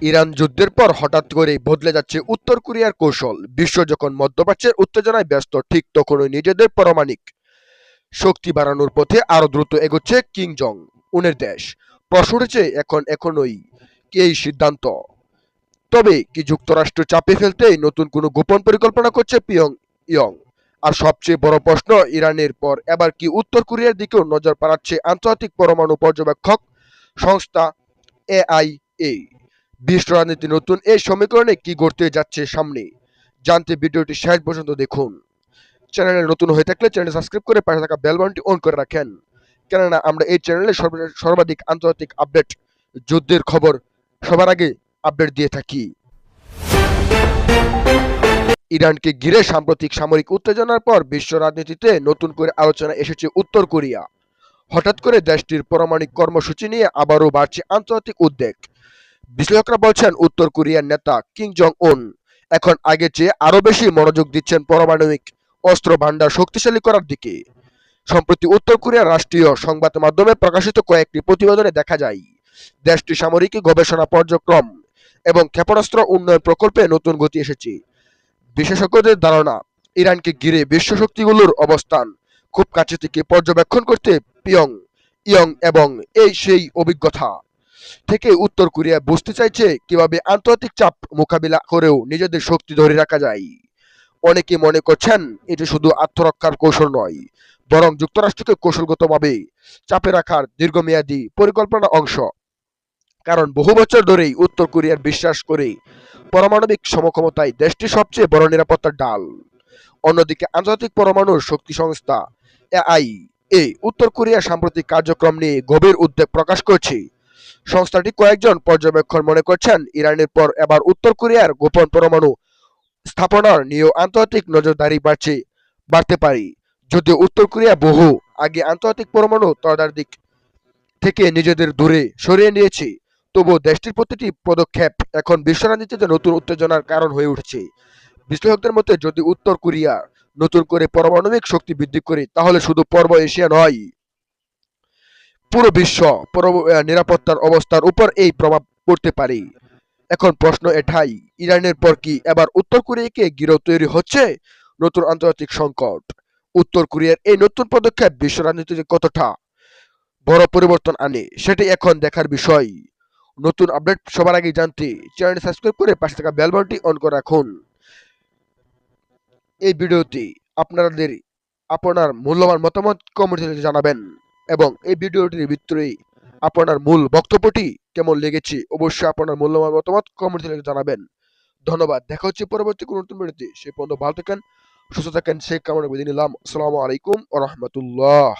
Iran যুদ্ধের পর হঠাৎ করেই বদলে যাচ্ছে উত্তর কোরিয়ার কৌশল। বিশ্ব যখন মধ্যপ্রাচ্যের উত্তেজনায় ব্যস্ত, ঠিক তখনই নিজেদের পারমাণবিক শক্তি বাড়ানোর পথে আরো দ্রুত এগোচ্ছে কিম জং উনের দেশ। প্রশ্ন উঠেছে এখনই কি এই সিদ্ধান্ত, তবে কি যুক্তরাষ্ট্র চাপে ফেলতেই নতুন কোনো গোপন পরিকল্পনা করছে পিয়ং ইয়ং? আর সবচেয়ে বড় প্রশ্ন, ইরানের পর এবার কি উত্তর কোরিয়ার দিকেও নজর পাড়াচ্ছে আন্তর্জাতিক পরমাণু পর্যবেক্ষক সংস্থা এআইএ? বিশ্ব রাজনীতি নতুন এই সমীকরণে কি ঘটতে যাচ্ছে সামনে, জানতে ভিডিওটি শেষ পর্যন্ত দেখুন। চ্যানেলে নতুন হয়ে থাকলে চ্যানেল সাবস্ক্রাইব করে পাশে থাকা বেল বাটনটি অন করে রাখেন, কেননা আমরা এই চ্যানেলে সর্বাধিক আন্তর্জাতিক আপডেট, যুদ্ধের খবর সবার আগে আপডেট দিয়ে থাকি। ইরানকে ঘিরে সাম্প্রতিক সামরিক উত্তেজনার পর বিশ্ব রাজনীতিতে নতুন করে আলোচনা এসেছে উত্তর কোরিয়া। হঠাৎ করে দেশটির পারমাণবিক কর্মসূচি নিয়ে আবারও বাড়ছে আন্তর্জাতিক উদ্বেগ। বিশ্লেষকরা বলছেন, উত্তর কোরিয়ার নেতা কিম জং উন এখন আগের চেয়ে আরো বেশি মনোযোগ দিচ্ছেন পারমাণবিক অস্ত্র ভান্ডার শক্তিশালী করার দিকে। সম্প্রতি উত্তর কোরিয়ার রাষ্ট্রীয় সংবাদ মাধ্যমে প্রকাশিত কয়েকটি প্রতিবেদনে দেখা যায়, দেশটির সামরিক গবেষণা পর্যক্রম এবং ক্ষেপণাস্ত্র উন্নয়ন প্রকল্পে নতুন গতি এসেছে। বিশেষজ্ঞদের ধারণা, ইরানকে ঘিরে বিশ্ব শক্তিগুলোর অবস্থান খুব কাছে থেকে পর্যবেক্ষণ করতে পিয়ং ইয়ং এবং সেই অভিজ্ঞতা থেকে উত্তর কোরিয়া বুঝতে চাইছে কিভাবে আন্তর্জাতিক চাপ মোকাবিলা করেও নিজেদের শক্তি ধরে রাখা যায়। অনেকে মনে করছেন এটি শুধু আত্মরক্ষার কৌশল নয়, বরং যুক্তরাষ্ট্রকে কৌশলগতভাবে চাপে রাখার দীর্ঘমেয়াদী পরিকল্পনার অংশ। কারণ বহু বছর ধরেই উত্তর কোরিয়ার বিশ্বাস করে পারমাণবিক সমক্ষমতাই দেশটির সবচেয়ে বড় নিরাপত্তার ডাল। অন্যদিকে আন্তর্জাতিক পরমাণু শক্তি সংস্থা এআইএ উত্তর কোরিয়ার সাম্প্রতিক কার্যক্রম নিয়ে গভীর উদ্বেগ প্রকাশ করছে। সংস্থাটি কয়েকজন পর্যবেক্ষক মনে করছেন, ইরানের পর এবার উত্তর কোরিয়ার গোপন পরমাণু স্থাপনার নিয়েও আন্তর্জাতিক নজরদারি বাড়তে পারে। যদিও উত্তর কোরিয়া বহু আগে আন্তর্জাতিক পরমাণু তদারকি থেকে নিজেদের দূরে সরিয়ে নিয়েছে, তবুও দেশটির প্রতিটি পদক্ষেপ এখন বিশ্ব রাজনীতিতে নতুন উত্তেজনার কারণ হয়ে উঠছে। বিশ্লেষকদের মতে, যদি উত্তর কোরিয়া নতুন করে পারমাণবিক শক্তি বৃদ্ধি করে, তাহলে শুধু পূর্ব এশিয়া নয়, পুরো বিশ্ব নিরাপত্তার অবস্থার উপর এই প্রভাব পড়তে পারে। এখন প্রশ্ন এটাই, ইরানের পর কি এবার উত্তর কোরিয়াকে ঘিরেও তৈরি হচ্ছে নতুন আন্তর্জাতিক সংকট? উত্তর কোরিয়ার এই নতুন পদক্ষেপ বিশ্ব রাজনীতিতে কতটা বড় পরিবর্তন আনে, সেটি এখন দেখার বিষয়। নতুন আপডেট সবার আগে জানতে চ্যানেলটি সাবস্ক্রাইব করে পাশে থাকা বেল বাটনটি অন করে রাখুন। এই ভিডিওতে আপনার মূল্যবান মতামত কমেন্টে জানাবেন, এবং এই ভিডিওটির ভিতরে আপনার মূল বক্তব্যটি কেমন লেগেছে অবশ্যই আপনার মূল্যবান মতামত কমেন্টে জানাবেন। ধন্যবাদ, দেখা হচ্ছে পরবর্তী কোনো নতুন ভিডিওতে। সেই পর্যন্ত ভালো থাকেন, সুস্থ থাকেন, সেই কামনা করে নিলাম। আসসালামু আলাইকুম ওয়া রাহমাতুল্লাহ।